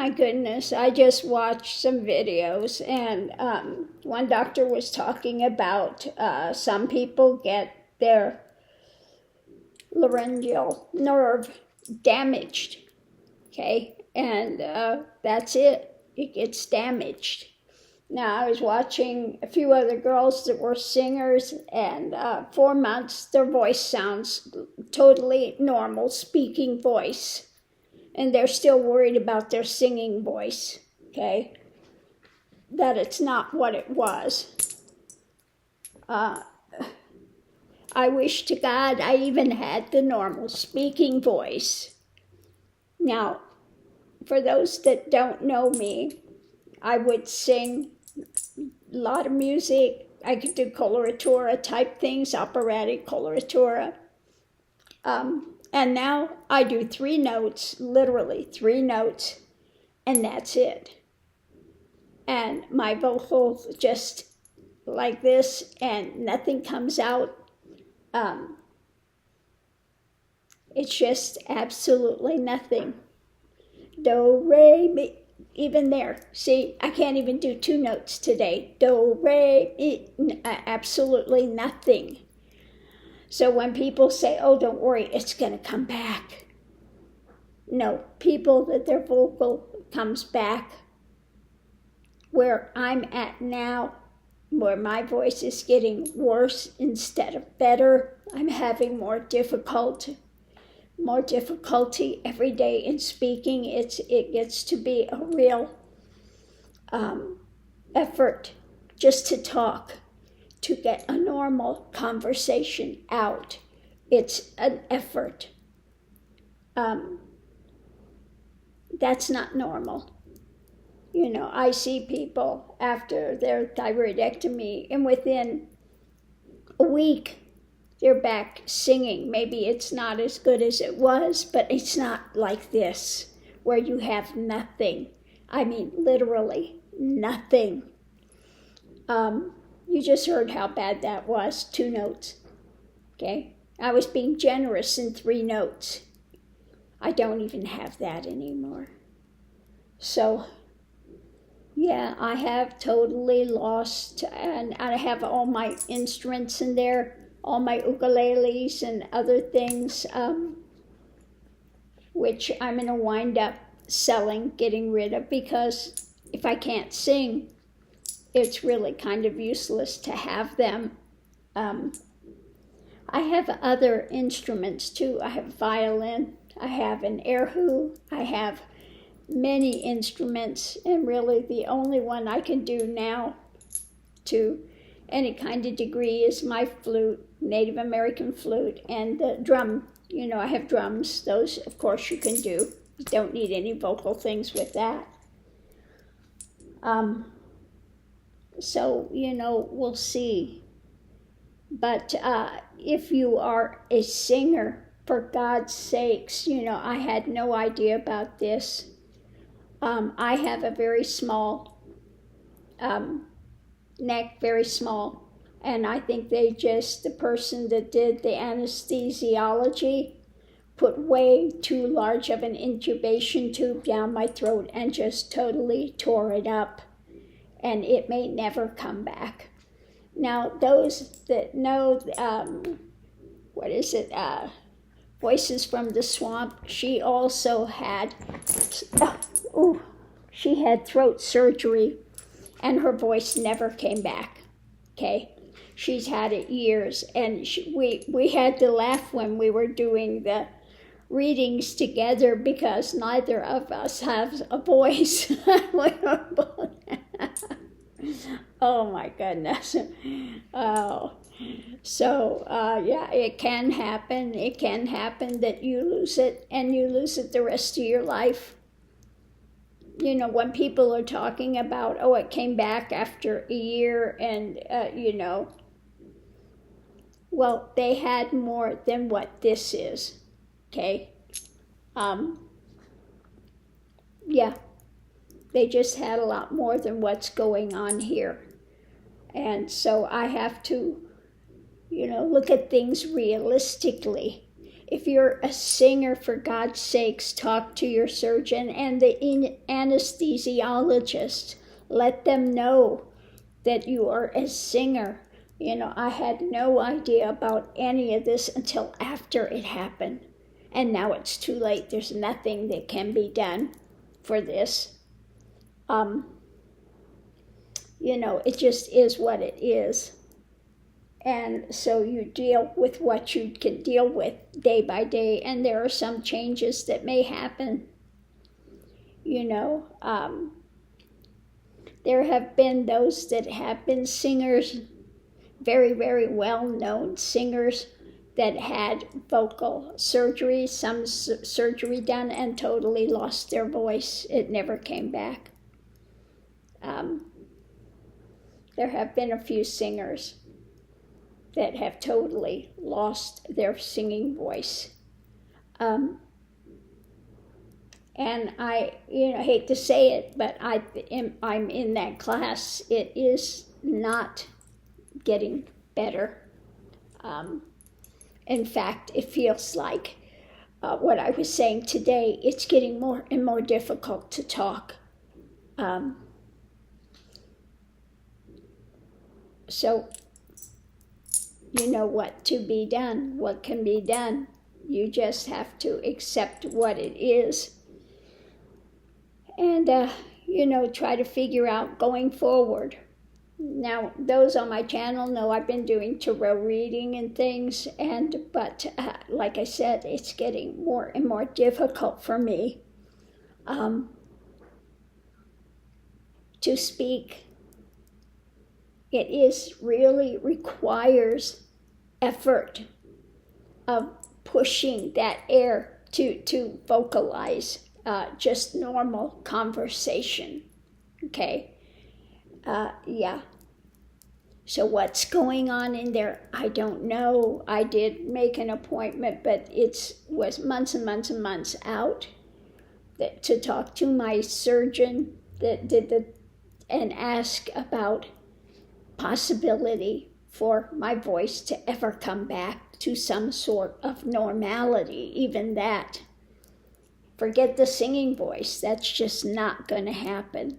my goodness, I just watched some videos, and one doctor was talking about some people get their laryngeal nerve damaged, okay? And that's it. It gets damaged. Now, I was watching a few other girls that were singers, and 4 months, their voice sounds totally normal, speaking voice. And they're still worried about their singing voice, okay? That it's not what it was. I wish to God I even had the normal speaking voice. Now, for those that don't know me, I would sing a lot of music. I could do coloratura type things, operatic coloratura. And now I do 3 notes, literally 3 notes, and that's it. And my vocals just like this, and nothing comes out. It's just absolutely nothing. Do, re, mi, even there. See, I can't even do 2 notes today. Do, re, mi, absolutely nothing. So when people say, oh, don't worry, it's going to come back. No, people that their vocal comes back. Where I'm at now, where my voice is getting worse instead of better, I'm having more difficulty every day in speaking. It gets to be a real effort just to talk, to get a normal conversation out. It's an effort. That's not normal. You know, I see people after their thyroidectomy, and within a week, they're back singing. Maybe it's not as good as it was, but it's not like this, where you have nothing. I mean, literally nothing. You just heard how bad that was, 2 notes, okay? I was being generous in 3 notes. I don't even have that anymore. So, yeah, I have totally lost, and I have all my instruments in there, all my ukuleles and other things, which I'm going to wind up selling, getting rid of, because if I can't sing, it's really kind of useless to have them. I have other instruments too. I have a violin, I have an erhu, I have many instruments, and really the only one I can do now to any kind of degree is my flute, Native American flute, and the drum. You know, I have drums. Those, of course, you can do. You don't need any vocal things with that. So, you know, we'll see. But if you are a singer, for God's sakes, you know, I had no idea about this. I have a very small neck, very small, and I think the person that did the anesthesiology put way too large of an intubation tube down my throat and just totally tore it up, and it may never come back. Now, those that know, Voices from the Swamp, she also had, she had throat surgery, and her voice never came back, okay? She's had it years, and we had to laugh when we were doing the readings together because neither of us has a voice. Oh my goodness. Oh. So, yeah, it can happen. It can happen that you lose it, and you lose it the rest of your life. You know, when people are talking about, oh, it came back after a year, and, you know, well, they had more than what this is, okay? Yeah, they just had a lot more than what's going on here. And so I have to, you know, look at things realistically. if you're a singer, for God's sakes, talk to your surgeon and the anesthesiologist. Let them know that you are a singer. I had no idea about any of this until after it happened. And now it's too late. There's nothing that can be done for this. It just is what it is. And so you deal with what you can deal with day by day. And there are some changes that may happen. There have been those that have been singers, very, very well-known singers, that had vocal surgery, some surgery done, and totally lost their voice. It never came back. There have been a few singers that have totally lost their singing voice. And I hate to say it, but I'm in that class. It is not getting better. In fact, it feels like what I was saying today, it's getting more and more difficult to talk. So, you know what to be done, what can be done. You just have to accept what it is. And, try to figure out going forward. Now, those on my channel know I've been doing tarot reading and things, but like I said, it's getting more and more difficult for me to speak. It really requires effort of pushing that air to vocalize just normal conversation, okay? Yeah. So what's going on in there, I don't know. I did make an appointment, but it was months and months and months out to talk to my surgeon that and ask about possibility for my voice to ever come back to some sort of normality, even that. Forget the singing voice. That's just not going to happen.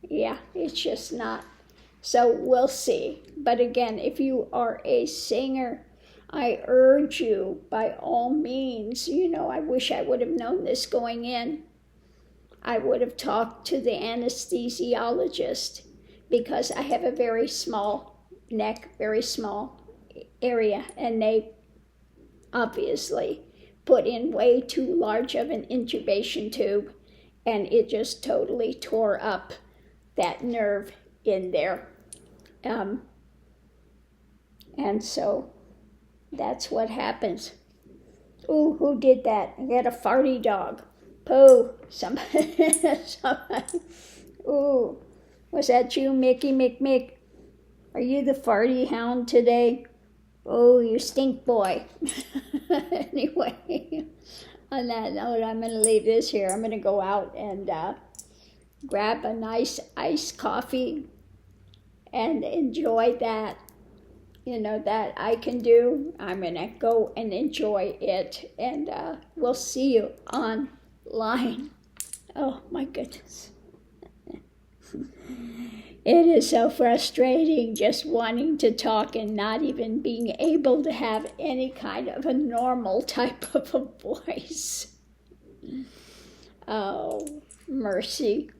Yeah, it's just not. So we'll see. But again, if you are a singer, I urge you, by all means, I wish I would have known this going in. I would have talked to the anesthesiologist, because I have a very small neck, very small area, and they obviously put in way too large of an intubation tube, and it just totally tore up that nerve in there. And so that's what happens. Ooh, who did that? I got a farty dog. Pooh, somebody. Ooh, was that you, Mickey McMick? Are you the farty hound today? Oh, you stink boy. Anyway, on that note, I'm going to leave this here. I'm going to go out and grab a nice iced coffee and enjoy that. That I can do. I'm going to go and enjoy it. And we'll see you online. Oh, my goodness. It is so frustrating just wanting to talk and not even being able to have any kind of a normal type of a voice. Oh, mercy.